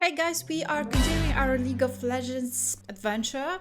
Hey guys, we are continuing our League of Legends adventure.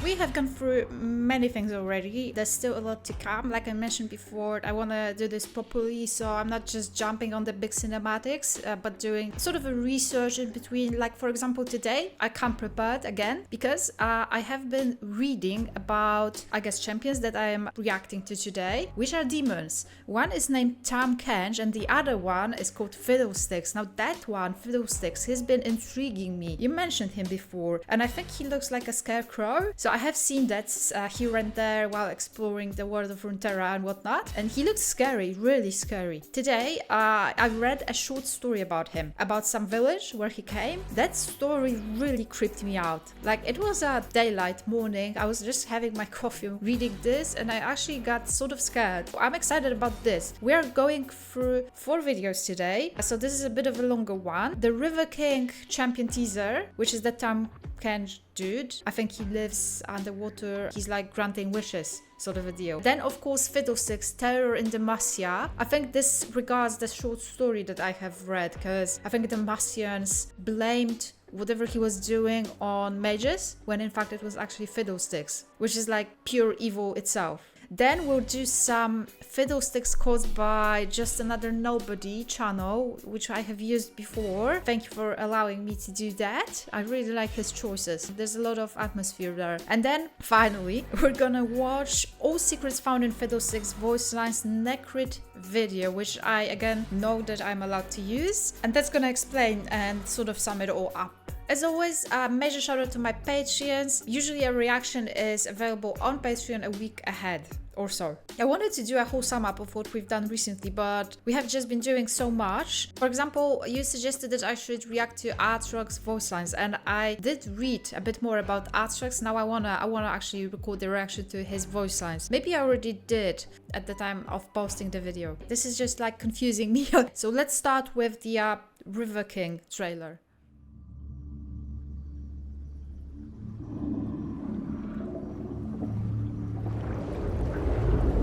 We have gone through many things already. There's still a lot to come. Like I mentioned before, I want to do this properly, so I'm not just jumping on the big cinematics, but doing sort of a research in between. Like for example, today I come prepared again because I have been reading about, I guess, champions that I am reacting to today, which are demons. One is named Tahm Kench and the other one is called Fiddlesticks. Now that one, Fiddlesticks, has been intriguing me. You mentioned him before, and I think he looks like a scarecrow. So I have seen that here and there while exploring the world of Runeterra and whatnot, and he looks scary, really scary. Today, I read a short story about him, about some village where he came. That story really creeped me out. Like, it was a daylight morning, I was just having my coffee reading this, and I actually got sort of scared. I'm excited about this. We are going through 4 videos today, so this is a bit of a longer one. The River King champion teaser, which is the Tahm Kench dude. I think he lives underwater. He's like granting wishes, sort of a deal. Then of course Fiddlesticks, Terror in Demacia. I think this regards the short story that I have read, because I think the Demacians blamed whatever he was doing on mages, when in fact it was actually Fiddlesticks, which is like pure evil itself. Then we'll do some Fiddlesticks caused by Just Another Nobody channel, which I have used before. Thank you for allowing me to do that. I really like his choices. There's a lot of atmosphere there. And then finally, we're gonna watch All Secrets Found in Fiddlesticks Voice Lines Necrit video, which I again know that I'm allowed to use. And that's gonna explain and sort of sum it all up. As always, a major shout out to my Patreons. Usually a reaction is available on Patreon a week ahead or so. I wanted to do a whole sum up of what we've done recently, but we have just been doing so much. For example, you suggested that I should react to Artrox's voice lines, and I did read a bit more about Artrox. Now I wanna actually record the reaction to his voice lines. Maybe I already did at the time of posting the video. This is just like confusing me. So let's start with the River King trailer.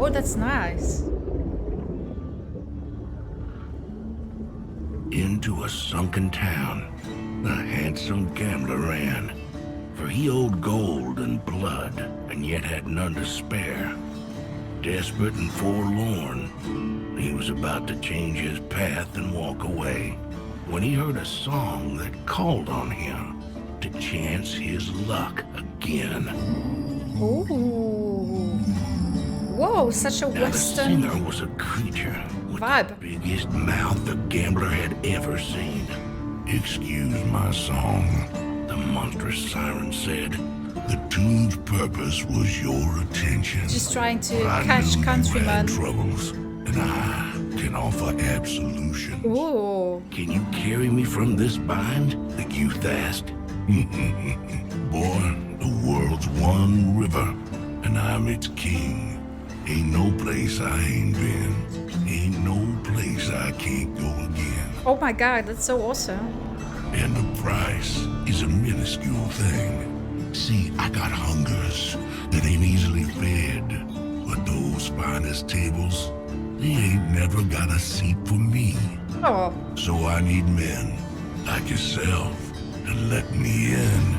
Oh, that's nice. Into a sunken town, the handsome gambler ran, for he owed gold and blood, and yet had none to spare. Desperate and forlorn, he was about to change his path and walk away, when he heard a song that called on him to chance his luck again. Ooh. Whoa, such a Western The singer was a creature with vibe. the biggest mouth the gambler had ever seen. "Excuse my song," the monstrous siren said. "The tune's purpose was your attention. Just trying to I catch knew countrymen. you had troubles, and I can offer absolution. Ooh. Can you carry me from this bind?" the youth asked. "Boy, the world's one river, and I'm its king. Ain't no place I ain't been. Ain't no place I can't go again. Oh my god, that's so awesome. And the price is a minuscule thing. See, I got hungers that ain't easily fed, but those finest tables, they ain't never got a seat for me. Oh, So I need men like yourself to let me in."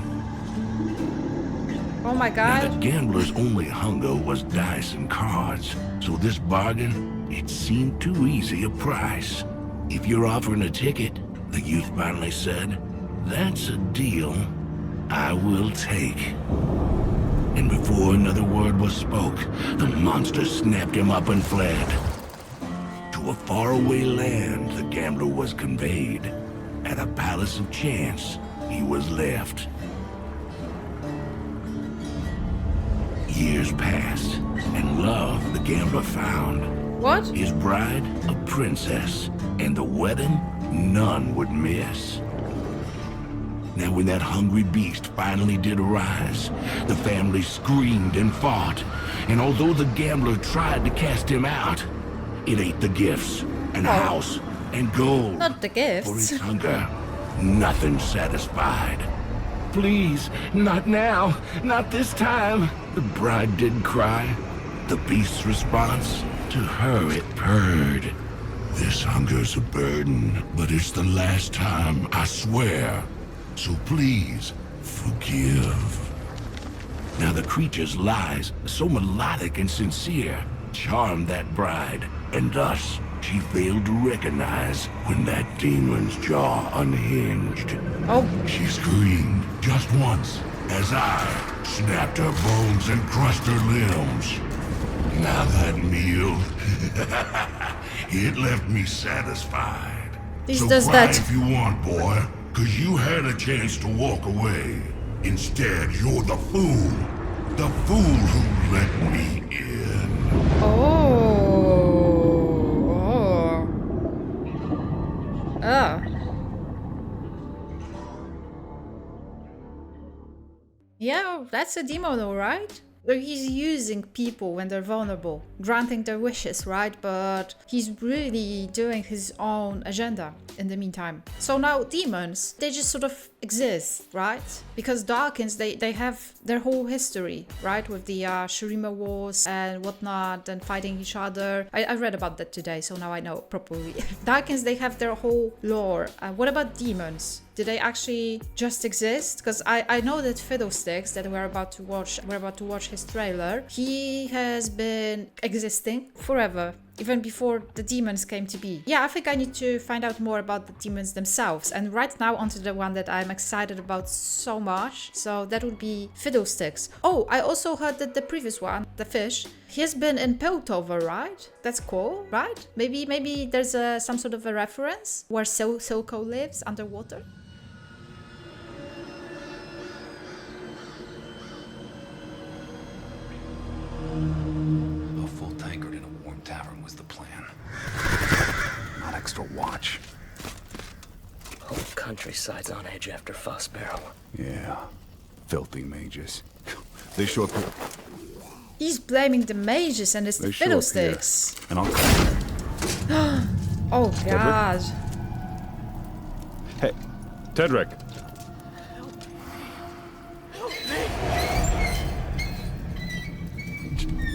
oh my Now, the god. gambler's only hunger was dice and cards, so this bargain, it seemed too easy a price. "If you're offering a ticket," the youth finally said, "that's a deal I will take." And before another word was spoke, the monster snapped him up and fled. To a faraway land the gambler was conveyed. At a palace of chance he was left. Years passed, and love the gambler found. What? His bride, a princess, and the wedding none would miss. Now when that hungry beast finally did arise, the family screamed and fought, and although the gambler tried to cast him out, it ate the gifts, and house, and gold. Not the For gifts. his hunger, nothing satisfied. "Please, not now, not this time," the bride did cry. The beast's response, to her it purred. "This hunger's a burden, but it's the last time, I swear. So please, forgive. Now the creature's lies, so melodic and sincere, charmed that bride, and thus she failed to recognize when that demon's jaw unhinged. Oh. She screamed just once as I snapped her bones and crushed her limbs. Now that meal, it left me satisfied. This so does cry that. if you want, boy, 'cause you had a chance to walk away. Instead, you're the fool who let me in. Oh. Yeah, that's a demon, alright. He's using people when they're vulnerable, granting their wishes, right? But he's really doing his own agenda in the meantime. So now demons, they just sort of exist, right? Because Darkins, they have their whole history, right? With the Shurima Wars and whatnot and fighting each other. I read about that today, so now I know properly. Darkins, they have their whole lore. What about demons? Do they actually just exist? Because I know that Fiddlesticks, that we're about to watch his trailer, he has been existing forever, even before the demons came to be. Yeah, I think I need to find out more about the demons themselves. And right now onto the one that I'm excited about so much. So that would be Fiddlesticks. Oh, I also heard that the previous one, the fish, he has been in Piltover, right? That's cool, right? Maybe there's some sort of a reference where Silco lives underwater. A full tankard in a warm tavern was the plan. Not extra watch. Whole countryside's on edge after Fuss Barrel. Yeah. Filthy mages. They show up here. He's blaming the mages and it's the Fiddlesticks. And I'll... Oh god. Hey, Tedric.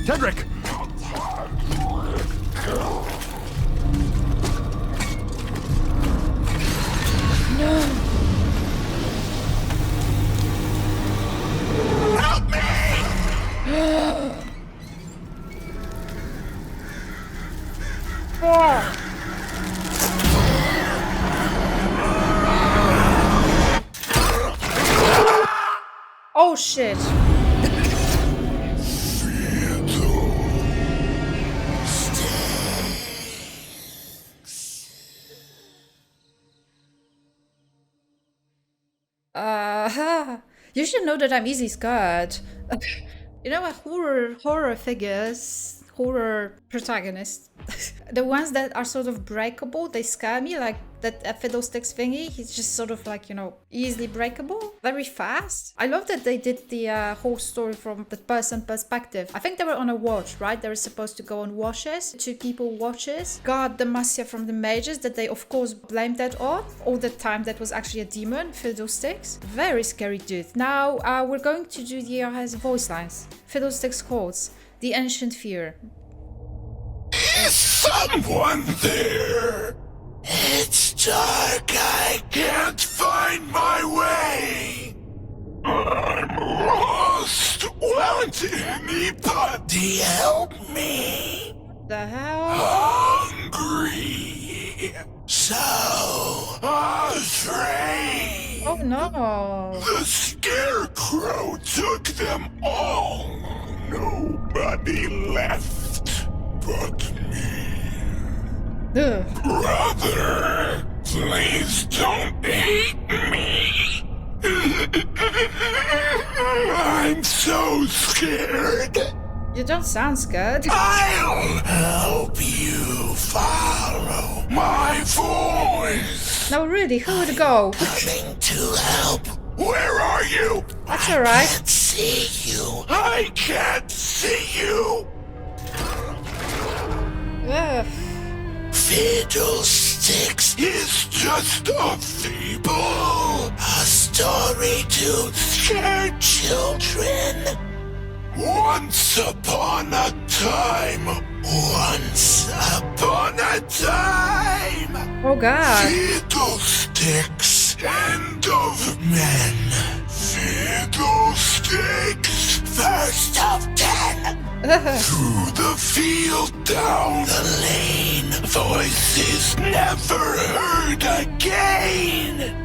Tedric! No! Help me! Oh shit! You should know that I'm easy scared. You know what, horror figures, horror protagonists, the ones that are sort of breakable, they scare me. Like that Fiddlesticks thingy, he's just sort of like, you know, easily breakable, very fast. I love that they did the whole story from the person perspective. I think they were on a watch, right? They were supposed to go on watches, 2 people watches. God, the Demacia from the mages, that they of course blamed that on. All the time that was actually a demon, Fiddlesticks. Very scary dude. Now we're going to do the his voice lines. Fiddlesticks quotes, "The ancient fear." Is someone there? It's dark, I can't find my way. I'm lost. Won't anybody help me? The hell? Hungry. So afraid. Oh no. The scarecrow took them all. Nobody left but me. Ugh. Brother, please don't hate me. I'm so scared. You don't sound scared. I'll help you follow my voice. No, really, who would go? Coming to help. Where are you? That's alright. I can't see you. I can't see you. Ugh. Fiddlesticks is just a fable, a story to scare children. Once upon a time, Oh god. Fiddlesticks, end of first of 10. Through the field, down the lane, voices never heard again.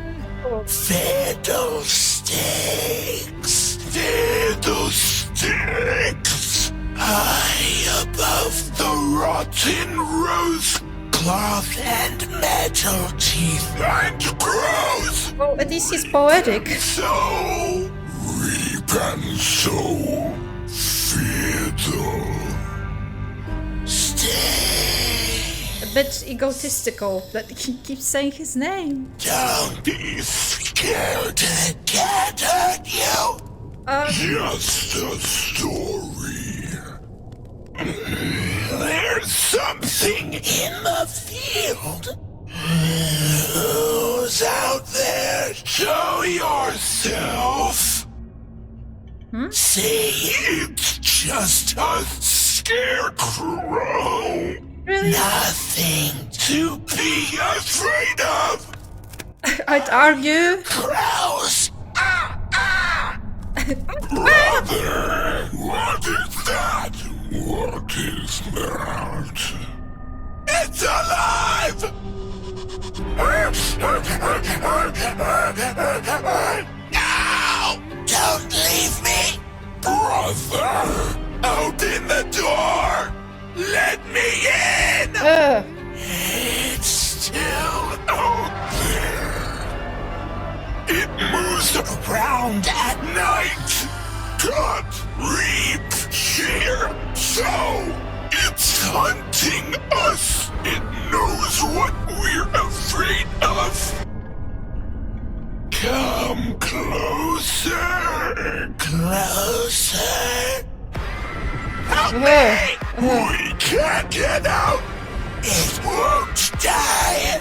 Fiddlesticks, fiddlesticks, high above the rotten rose, cloth and metal, teeth and crows. Well, at least he's poetic. So reap and sow, fiddle, stay. A bit egotistical that he keeps saying his name. Don't be scared, it can't hurt you. Just a story. There's something in the field. Who's out there? Show yourself. See, it's just a scarecrow. Really? Nothing to be afraid of. I'd argue. Crows. Brother, what is that? What is that? It's alive! No! Don't leave me! Brother! Open the door! Let me in! It's still out there. It moves around at night. Cut, reap, shear, sow. It's hunting us. It knows what we're afraid of. Come closer, closer. Help me! We can't get out. It won't die.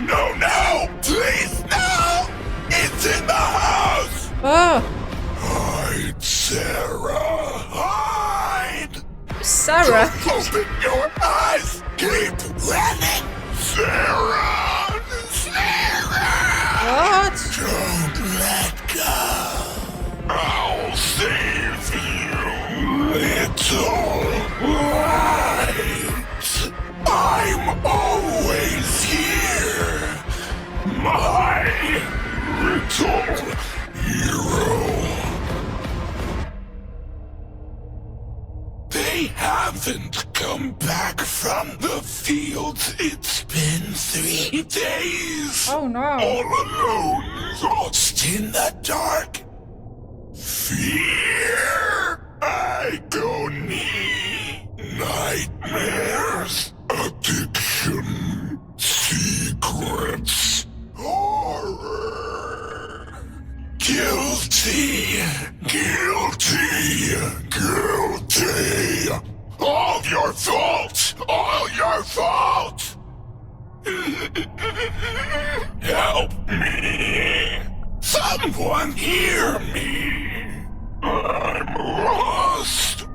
No, no, please, no! It's in the house! Oh, Hide, Sarah, hide! Sarah. Open your eyes! Keep running! Sarah! Sarah! What? Don't let go! I'll save you, little light! I'm always here! My little hero! They haven't come back from the fields. It's been 3 days. Oh no. All alone, lost in the dark. Fear, agony, nightmares, addiction, secrets, horror. Guilty, guilty, guilty. All your fault, all your fault. Help me. Someone hear me. I'm lost,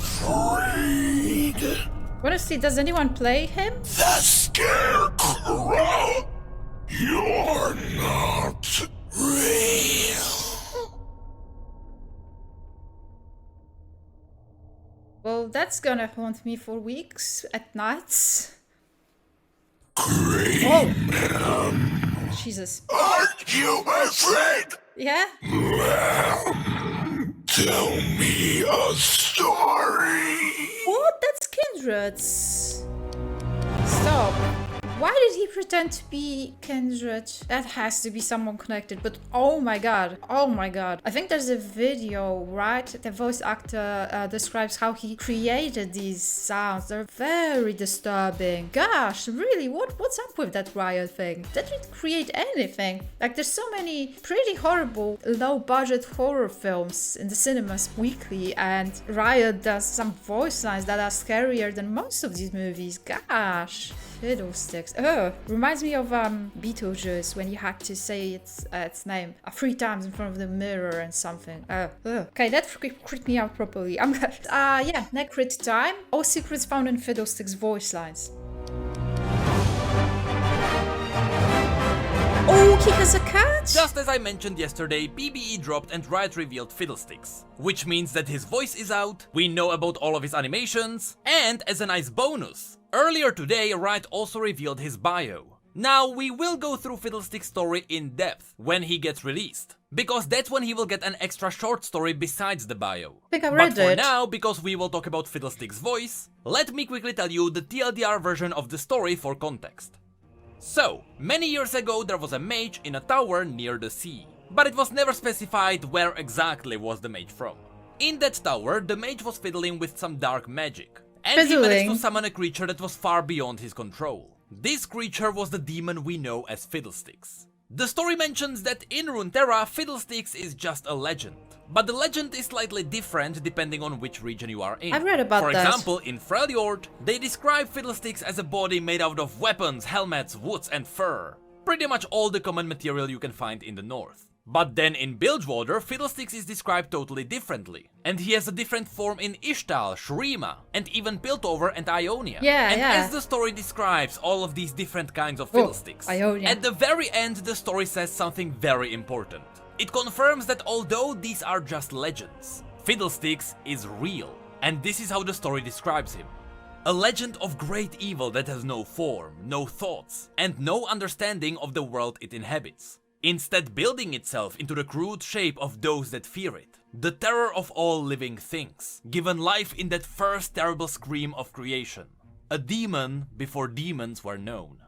afraid. Wanna see, does anyone play him? The Scarecrow. You're not real. Well, that's gonna haunt me for weeks at nights. Great Oh. man. Jesus. Aren't you afraid? Yeah? Tell me a story. What? That's Kindred's. Stop. Why did he pretend to be Kindred? That has to be someone connected, but oh my god. Oh my god. I think there's a video, right? The voice actor describes how he created these sounds. They're very disturbing. Gosh, really, what's up with that Riot thing? They didn't create anything. Like, there's so many pretty horrible, low-budget horror films in the cinemas weekly, and Riot does some voice lines that are scarier than most of these movies. Gosh. Fiddlesticks. Oh, reminds me of Beetlejuice, when you had to say its name 3 times in front of the mirror and something. Okay, that creeped me out properly. I'm yeah, neck crit time. All secrets found in Fiddlesticks voice lines. Oh Mikey has a cat? Just as I mentioned yesterday, PBE dropped and Riot revealed Fiddlesticks, which means that his voice is out, we know about all of his animations, and as a nice bonus, earlier today Riot also revealed his bio. Now, we will go through Fiddlestick's story in depth when he gets released, because that's when he will get an extra short story besides the bio. I think I read But for it. now, because we will talk about Fiddlestick's voice, let me quickly tell you the TLDR version of the story for context. So, many years ago there was a mage in a tower near the sea, but it was never specified where exactly was the mage from. In that tower, the mage was fiddling with some dark magic, and he managed to summon a creature that was far beyond his control. This creature was the demon we know as Fiddlesticks. The story mentions that in Runeterra, Fiddlesticks is just a legend, but the legend is slightly different depending on which region you are in. I've read about For that. example, in Freljord, they describe Fiddlesticks as a body made out of weapons, helmets, woods and fur. Pretty much all the common material you can find in the north. But then in Bilgewater, Fiddlesticks is described totally differently, and he has a different form in Ishtal, Shurima, and even Piltover and Ionia. And as the story describes all of these different kinds of Fiddlesticks, at the very end the story says something very important. It confirms that although these are just legends, Fiddlesticks is real, and this is how the story describes him. A legend of great evil that has no form, no thoughts, and no understanding of the world it inhabits. Instead building itself into the crude shape of those that fear it, the terror of all living things, given life in that first terrible scream of creation, a demon before demons were known.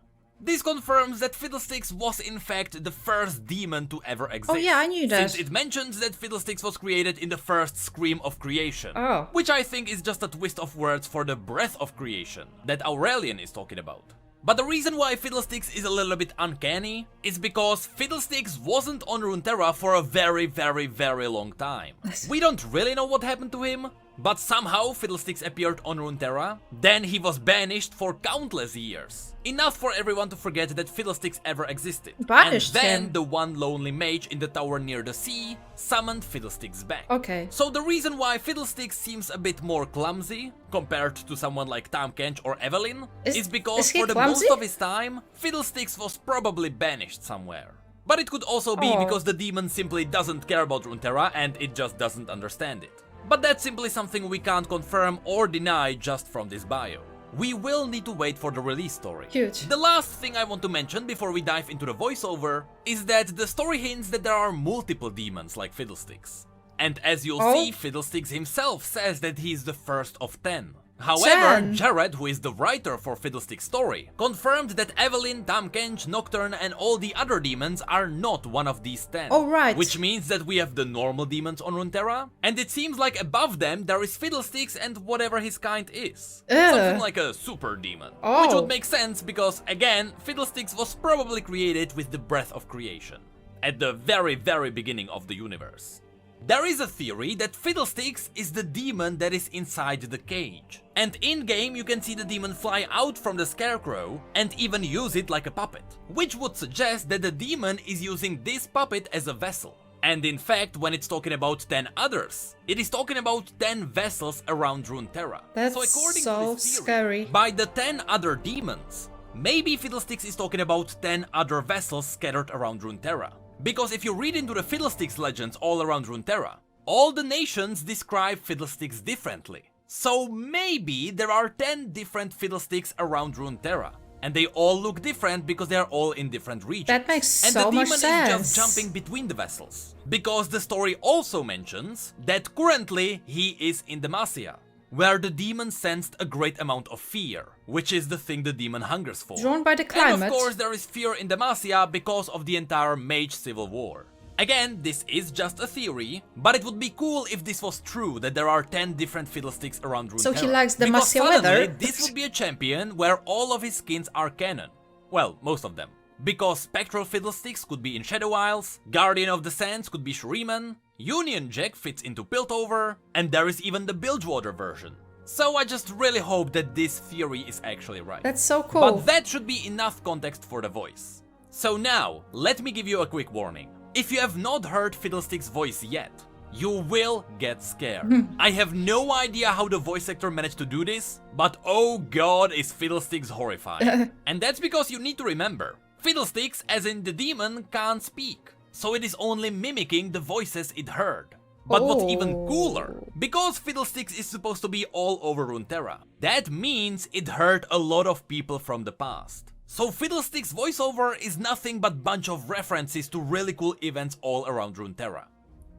This confirms that Fiddlesticks was in fact the first demon to ever exist. Oh yeah, I knew that. Since it mentions that Fiddlesticks was created in the first scream of creation, Oh. which I think is just a twist of words for the breath of creation that Aurelian is talking about. But the reason why Fiddlesticks is a little bit uncanny is because Fiddlesticks wasn't on Runeterra for a very long time. We don't really know what happened to him, but somehow Fiddlesticks appeared on Runeterra, then he was banished for countless years. Enough for everyone to forget that Fiddlesticks ever existed. Banished and then him? the one lonely mage in the tower near the sea summoned Fiddlesticks back. Okay. So the reason why Fiddlesticks seems a bit more clumsy compared to someone like Tahm Kench or Evelyn is because he for the clumsy? most of his time, Fiddlesticks was probably banished somewhere. But it could also be because the demon simply doesn't care about Runeterra and it just doesn't understand it. But that's simply something we can't confirm or deny just from this bio. We will need to wait for the release story. Huge. The last thing I want to mention before we dive into the voiceover is that the story hints that there are multiple demons like Fiddlesticks. And as you'll see, Fiddlesticks himself says that he's the first of 10. However, Jared, who is the writer for Fiddlestick's story, confirmed that Evelyn, Tahm Kench, Nocturne and all the other demons are not one of these 10. Oh, right. Which means that we have the normal demons on Runeterra, and it seems like above them there is Fiddlesticks and whatever his kind is. Something like a super demon. Which would make sense because, again, Fiddlesticks was probably created with the breath of creation. At the very beginning of the universe. There is a theory that Fiddlesticks is the demon that is inside the cage. And in-game you can see the demon fly out from the scarecrow and even use it like a puppet. Which would suggest that the demon is using this puppet as a vessel. And in fact, when it's talking about 10 others, it is talking about 10 vessels around Runeterra. That's so according so to this theory, scary. by the 10 other demons, maybe Fiddlesticks is talking about 10 other vessels scattered around Runeterra. Because if you read into the Fiddlesticks legends all around Runeterra, all the nations describe Fiddlesticks differently. So maybe there are 10 different Fiddlesticks around Runeterra, and they all look different because they are all in different regions. That makes and so much the sense. demon is just jumping between the vessels. Because the story also mentions that currently he is in Demacia, where the demon sensed a great amount of fear, which is the thing the demon hungers for. Drawn by the climate. And of course there is fear in Demacia because of the entire mage civil war. Again, this is just a theory, but it would be cool if this was true, that there are 10 different Fiddlesticks around Runeterra. So he likes the Because Demacia suddenly, weather. this would be a champion where all of his skins are canon. Well, most of them. Because Spectral Fiddlesticks could be in Shadow Isles, Guardian of the Sands could be Shuriman, Union Jack fits into Piltover, and there is even the Bilgewater version. So I just really hope that this theory is actually right. That's so cool. But that should be enough context for the voice. So now, let me give you a quick warning. If you have not heard Fiddlestick's voice yet, you will get scared. I have no idea how the voice actor managed to do this, but oh god is Fiddlesticks horrifying. And that's because you need to remember, Fiddlesticks, as in the demon, can't speak, so it is only mimicking the voices it heard. But what's even cooler, because Fiddlesticks is supposed to be all over Runeterra, that means it heard a lot of people from the past. So Fiddlesticks' voiceover is nothing but bunch of references to really cool events all around Runeterra.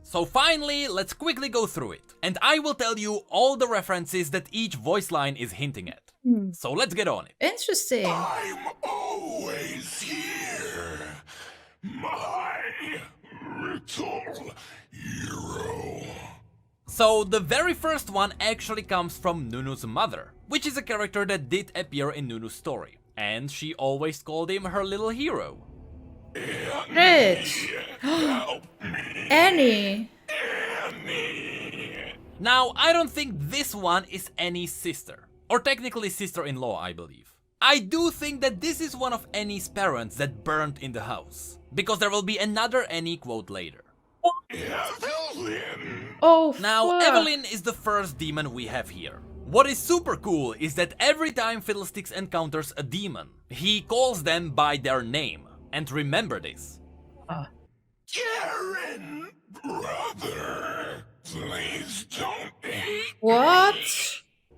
So finally, let's quickly go through it, and I will tell you all the references that each voice line is hinting at. So let's get on it. Interesting. I'm always here, my little hero. So the very first one actually comes from Nunu's mother, which is a character that did appear in Nunu's story, and she always called him her little hero. Rich. Annie. Now, I don't think this one is Annie's sister, or technically sister-in-law, I believe. I do think that this is one of Annie's parents that burned in the house, because there will be another Annie quote later. Oh, Now, fuck. Evelyn is the first demon we have here. What is super cool is that every time Fiddlesticks encounters a demon, he calls them by their name. And remember this. Karen, brother, please don't hate. What?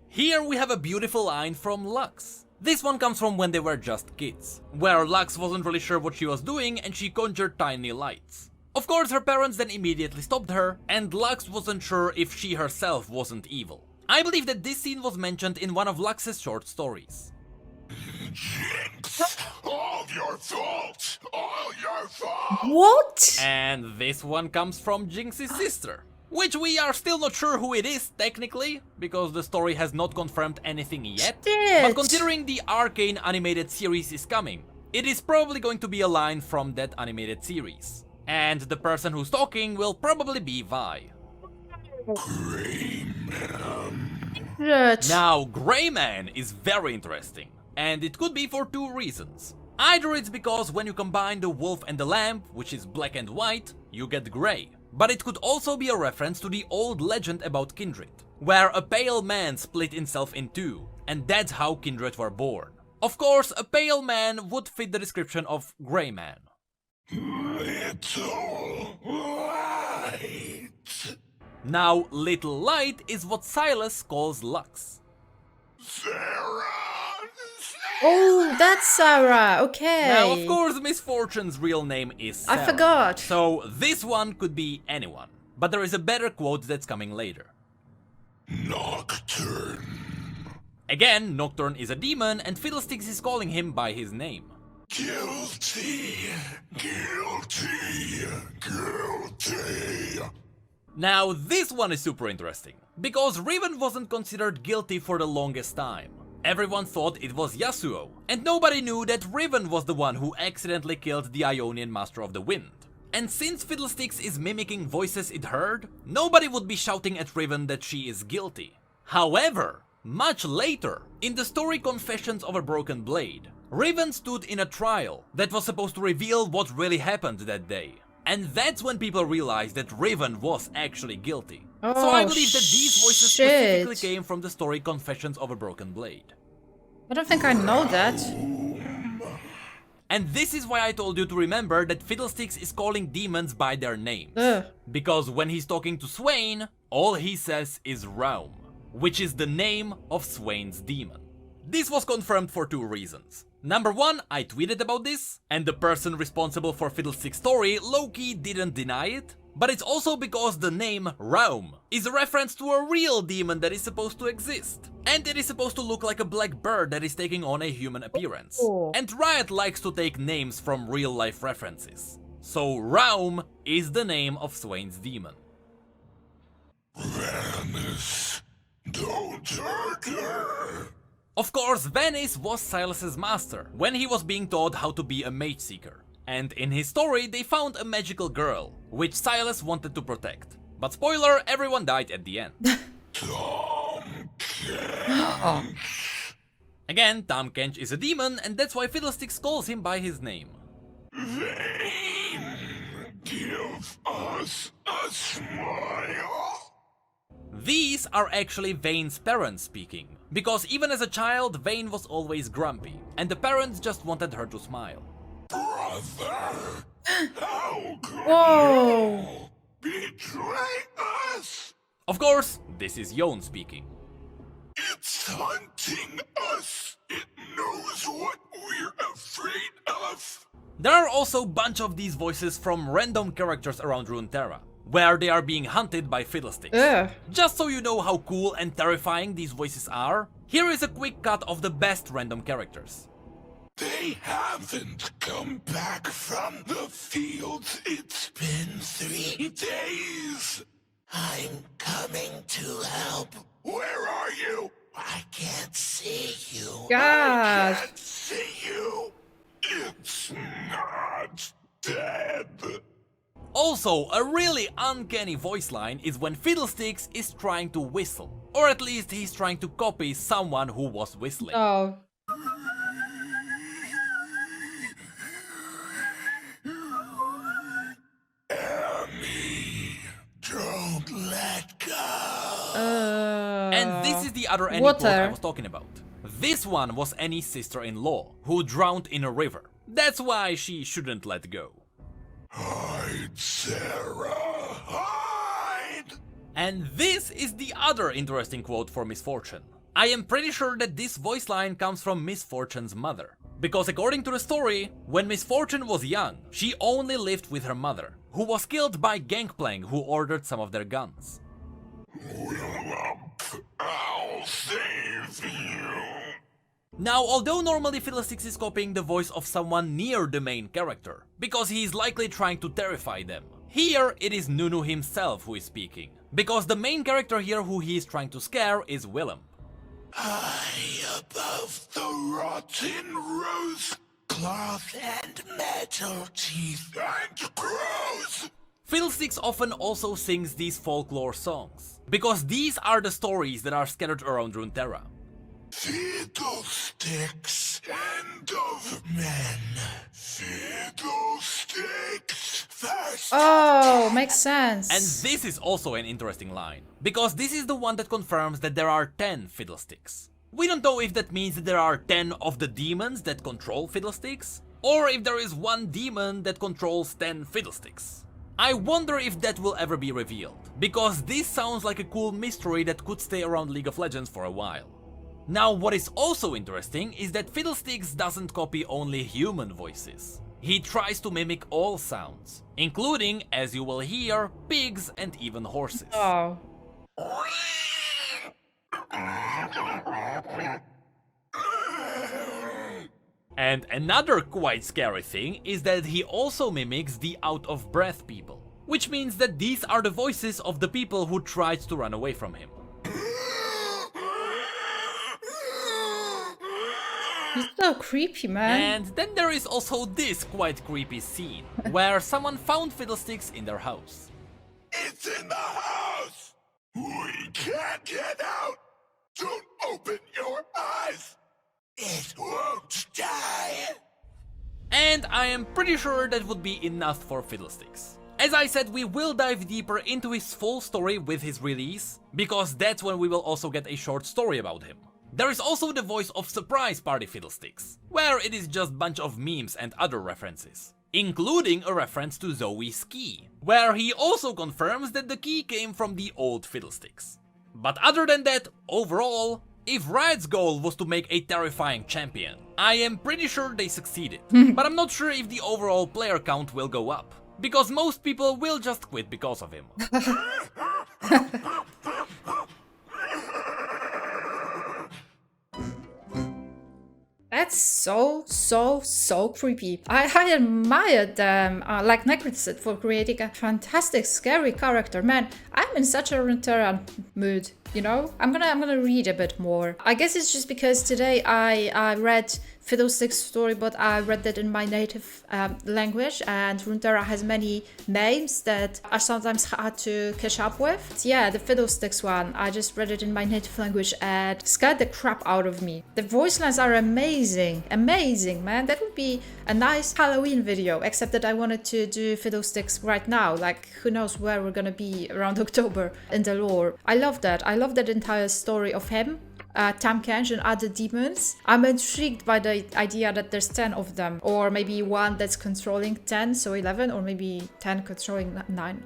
Here we have a beautiful line from Lux. This one comes from when they were just kids, where Lux wasn't really sure what she was doing and she conjured tiny lights. Of course, her parents then immediately stopped her, and Lux wasn't sure if she herself wasn't evil. I believe that this scene was mentioned in one of Lux's short stories. Jinx, all your fault, all your fault. What? And this one comes from Jinx's sister, which we are still not sure who it is technically, because the story has not confirmed anything yet. Shit. But considering the Arcane animated series is coming, it is probably going to be a line from that animated series. And the person who's talking will probably be Vi. Rich. Now, Greyman is very interesting, and it could be for two reasons. Either it's because when you combine the wolf and the lamb, which is black and white, you get grey. But it could also be a reference to the old legend about Kindred, where a pale man split himself in two, and that's how Kindred were born. Of course, a pale man would fit the description of Greyman. Little light. Now, Little Light is what Silas calls Lux. Sarah. Oh, that's Sarah. Okay. Now, of course, Miss Fortune's real name is Sarah. I forgot. So this one could be anyone. But there is a better quote that's coming later. Nocturne. Again, Nocturne is a demon and Fiddlesticks is calling him by his name. Guilty. Guilty. Guilty. Now, this one is super interesting, because Riven wasn't considered guilty for the longest time. Everyone thought it was Yasuo, and nobody knew that Riven was the one who accidentally killed the Ionian Master of the Wind. And since Fiddlesticks is mimicking voices it heard, nobody would be shouting at Riven that she is guilty. However, much later, in the story Confessions of a Broken Blade, Riven stood in a trial that was supposed to reveal what really happened that day. And that's when people realized that Riven was actually guilty. So I believe that these voices specifically came from the story Confessions of a Broken Blade. I don't think I know that. And this is why I told you to remember that Fiddlesticks is calling demons by their names. Because when he's talking to Swain, all he says is Raum, which is the name of Swain's demon. This was confirmed for two reasons. Number one, I tweeted about this, and the person responsible for Fiddlesticks' story low-key didn't deny it. But it's also because the name Raum is a reference to a real demon that is supposed to exist. And it is supposed to look like a black bird that is taking on a human appearance. And Riot likes to take names from real-life references. So Raum is the name of Swain's demon. Venice, don't hurt her. Of course, Venice was Silas's master when he was being taught how to be a mage seeker. And in his story, they found a magical girl, which Silas wanted to protect. But spoiler, everyone died at the end. Tahm Kench. Again, Tahm Kench is a demon, and that's why Fiddlesticks calls him by his name. Vane, give us a smile. These are actually Vane's parents speaking, because even as a child, Vane was always grumpy, and the parents just wanted her to smile. Prda. Mother! How could Whoa! you betray us? Of course, this is Yon speaking. It's hunting us. It knows what we're afraid of. There are also a bunch of these voices from random characters around Runeterra, where they are being hunted by Fiddlesticks. Ugh. Just so you know how cool and terrifying these voices are, here is a quick cut of the best random characters. They haven't come back from the fields. It's been 3 days. I'm coming to help. Where are you? I can't see you. I Gosh. can't see you. It's not dead. Also, a really uncanny voice line is when Fiddlesticks is trying to whistle. Or at least he's trying to copy someone who was whistling. Oh. Emmy, don't let go. And this is the other Annie quote I was talking about. This one was Annie's sister-in-law, who drowned in a river. That's why she shouldn't let go. Hide, Sarah, hide! And this is the other interesting quote for Misfortune. I am pretty sure that this voice line comes from Misfortune's mother. Because according to the story, when Misfortune was young, she only lived with her mother, who was killed by Gangplank, who ordered some of their guns. Willump, I'll save you. Now, although normally Fiddlesticks is copying the voice of someone near the main character, because he is likely trying to terrify them, here it is Nunu himself who is speaking, because the main character here who he is trying to scare is Willem. High above the rotten rose, cloth and metal teeth and crows. Fiddlesticks often also sings these folklore songs, because these are the stories that are scattered around Runeterra. Fiddlesticks, end of men. Fiddlesticks, first. Oh, makes sense. And this is also an interesting line, because this is the one that confirms that there are 10 Fiddlesticks. We don't know if that means that there are 10 of the demons that control Fiddlesticks, or if there is one demon that controls 10 Fiddlesticks. I wonder if that will ever be revealed, because this sounds like a cool mystery that could stay around League of Legends for a while. Now, what is also interesting is that Fiddlesticks doesn't copy only human voices. He tries to mimic all sounds, including, as you will hear, pigs and even horses. Oh. And another quite scary thing is that he also mimics the out-of-breath people, which means that these are the voices of the people who tried to run away from him. He's so creepy, man. And then there is also this quite creepy scene, where someone found Fiddlesticks in their house. It's in the house. We can't get out. Don't open your eyes. It won't die. And I am pretty sure that would be enough for Fiddlesticks. As I said, we will dive deeper into his full story with his release, because that's when we will also get a short story about him. There is also the voice of Surprise Party Fiddlesticks, where it is just a bunch of memes and other references, including a reference to Zoe's key, where he also confirms that the key came from the old Fiddlesticks. But other than that, overall, if Riot's goal was to make a terrifying champion, I am pretty sure they succeeded, but I'm not sure if the overall player count will go up, because most people will just quit because of him. That's so creepy. I admire them, like Necrosid, for creating a fantastic, scary character. Man, I'm in such a Runeterra mood, you know? I'm gonna read a bit more. I guess it's just because today I read Fiddlesticks' story, but I read that in my native language, and Runeterra has many names that are sometimes hard to catch up with. Yeah, the Fiddlesticks one, I just read it in my native language and scared the crap out of me. The voice lines are amazing, man. That would be a nice Halloween video, except that I wanted to do Fiddlesticks right now. Like, who knows where we're gonna be around October in the lore. I love that. I love that entire story of him. Tahm Kench and other demons. I'm intrigued by the idea that there's 10 of them, or maybe one that's controlling 10, so 11, or maybe 10 controlling 9.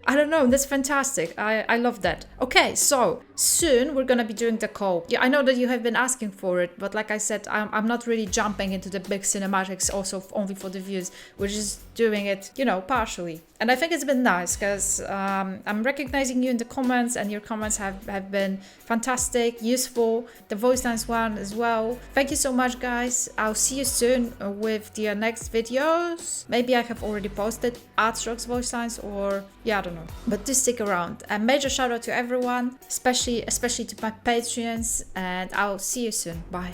I don't know, that's fantastic. I love that. Okay, so soon we're gonna be doing the call. Yeah, I know that you have been asking for it, but like I said, I'm not really jumping into the big cinematics also only for the views. We're just doing it, you know, partially. And I think it's been nice because I'm recognizing you in the comments, and your comments have been fantastic, useful. The voice lines one as well. Thank you so much, guys. I'll see you soon with the next videos. Maybe I have already posted Artstrok's voice lines, or yeah, I don't know. But do stick around. A major shout out to everyone, especially to my Patreons, and I'll see you soon. Bye.